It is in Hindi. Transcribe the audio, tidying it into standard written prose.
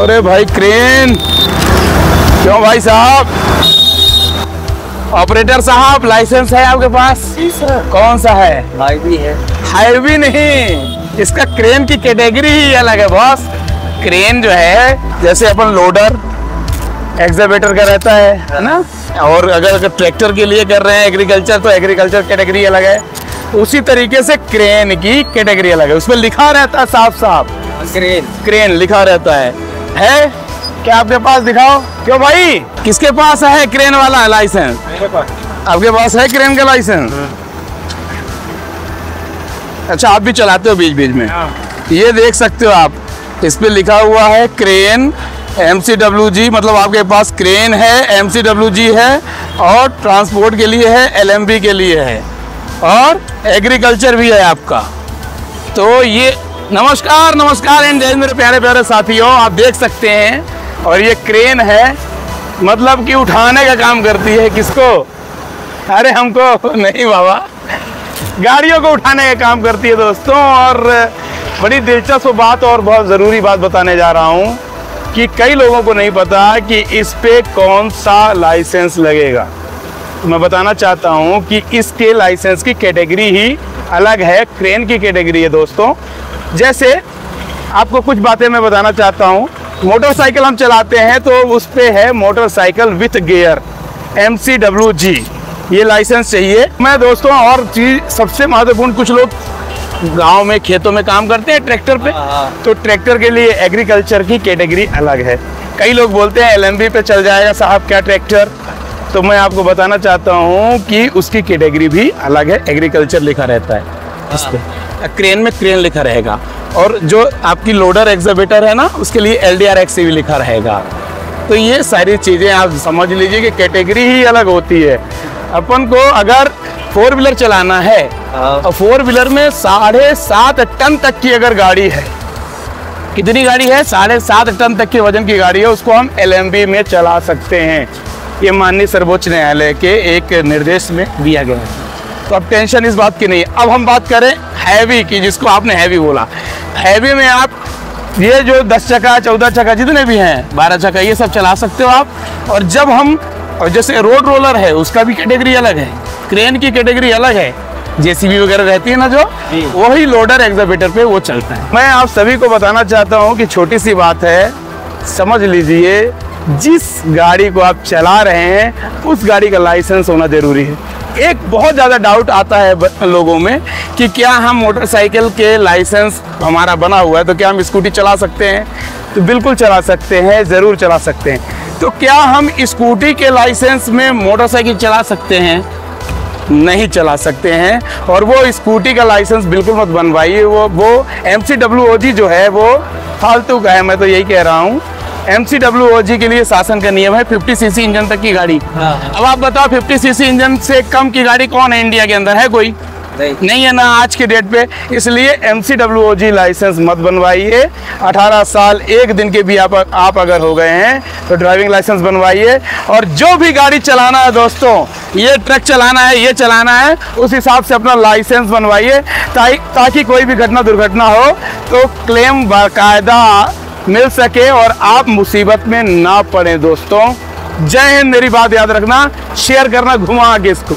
अरे भाई क्रेन, क्यों भाई साहब? ऑपरेटर साहब, लाइसेंस है आपके पास? जी सर। कौन सा है? हाईवी है। हाईवी नहीं, इसका क्रेन की कैटेगरी ही अलग है बॉस। क्रेन जो है जैसे अपन लोडर एक्सकवेटर का रहता है ना, और अगर ट्रैक्टर के लिए कर रहे हैं एग्रीकल्चर तो एग्रीकल्चर कैटेगरी अलग है, उसी तरीके से क्रेन की कैटेगरी अलग है। उसमें लिखा रहता है साफ साफ क्रेन, क्रेन लिखा रहता है? क्या आपके पास? दिखाओ। क्यों भाई, किसके पास है क्रेन वाला लाइसेंस? मेरे पास। आपके पास है क्रेन का लाइसेंस? अच्छा, आप भी चलाते हो बीच बीच में? ये देख सकते हो आप, इस पे लिखा हुआ है क्रेन MCWG, मतलब आपके पास क्रेन है, MCWG है, और ट्रांसपोर्ट के लिए है, LMB के लिए है, और एग्रीकल्चर भी है आपका। तो ये नमस्कार नमस्कार एंड जय मेरे प्यारे प्यारे साथियों, आप देख सकते हैं, और ये क्रेन है, मतलब कि उठाने का काम करती है। किसको? अरे हमको नहीं बाबा, गाड़ियों को उठाने का काम करती है दोस्तों। और बड़ी दिलचस्प बात और बहुत ज़रूरी बात बताने जा रहा हूँ कि कई लोगों को नहीं पता कि इस पे कौन सा लाइसेंस लगेगा। तो मैं बताना चाहता हूँ कि इसके लाइसेंस की कैटेगरी ही अलग है, क्रेन की कैटेगरी है दोस्तों। जैसे आपको कुछ बातें मैं बताना चाहता हूँ। मोटरसाइकिल हम चलाते हैं तो उस पे है मोटरसाइकिल विथ गियर, MCWG, ये लाइसेंस चाहिए। मैं दोस्तों और चीज़ सबसे महत्वपूर्ण, कुछ लोग गांव में खेतों में काम करते हैं ट्रैक्टर पे, तो ट्रैक्टर के लिए एग्रीकल्चर की कैटेगरी अलग है। कई लोग बोलते हैं LMB पे चल जाएगा साहब क्या ट्रैक्टर, तो मैं आपको बताना चाहता हूँ कि उसकी कैटेगरी भी अलग है, एग्रीकल्चर लिखा रहता है इस पे। क्रेन में क्रेन लिखा रहेगा, और जो आपकी लोडर एक्सकवेटर है ना, उसके लिए LDRX भी लिखा रहेगा। तो ये सारी चीज़ें आप समझ लीजिए कि कैटेगरी ही अलग होती है। अपन को अगर 4 व्हीलर चलाना है और 4 व्हीलर में 7.5 टन तक की अगर गाड़ी है, कितनी गाड़ी है? 7.5 टन तक के वजन की गाड़ी है, उसको हम LMB में चला सकते हैं। ये माननीय सर्वोच्च न्यायालय के एक निर्देश में दिया गया है। तो अब टेंशन इस बात की नहीं। अब हम बात करें हैवी की, जिसको आपने हैवी बोला। हैवी में आप ये जो 10 चक्का 14 चक्का जितने भी हैं, 12 चक्का, ये सब चला सकते हो आप। और जब हम, और जैसे रोड रोलर है उसका भी कैटेगरी अलग है, क्रेन की कैटेगरी अलग है, JCB वगैरह रहती है ना जो, वही लोडर एक्सकवेटर पे वो चलता है। मैं आप सभी को बताना चाहता हूँ कि छोटी सी बात है, समझ लीजिए, जिस गाड़ी को आप चला रहे हैं उस गाड़ी का लाइसेंस होना जरूरी है। एक बहुत ज़्यादा डाउट आता है लोगों में कि क्या हम मोटरसाइकिल के लाइसेंस हमारा बना हुआ है तो क्या हम स्कूटी चला सकते हैं? तो बिल्कुल चला सकते हैं, ज़रूर चला सकते हैं। तो क्या हम स्कूटी के लाइसेंस में मोटरसाइकिल चला सकते हैं? नहीं चला सकते हैं। और वो स्कूटी का लाइसेंस बिल्कुल मत बनवाइए। वो MCWOG जो है वो फालतू का है, मैं तो यही कह रहा हूँ। MCWOG के लिए शासन का नियम है 50 सीसी इंजन तक की गाड़ी। अब आप बताओ 50 सीसी इंजन से कम की गाड़ी कौन है इंडिया के अंदर? है कोई? नहीं है ना आज के डेट पे। इसलिए MCWOG लाइसेंस मत बनवाइए। 18 साल 1 दिन के भी आप अगर हो गए हैं तो ड्राइविंग लाइसेंस बनवाइए। और जो भी गाड़ी चलाना है दोस्तों, ये ट्रक चलाना है, ये चलाना है, उस हिसाब से अपना लाइसेंस बनवाइए, ताकि कोई भी घटना दुर्घटना हो तो क्लेम बाकायदा मिल सके और आप मुसीबत में ना पड़े दोस्तों। जय हिंद। मेरी बात याद रखना, शेयर करना घुमा आगे इसको।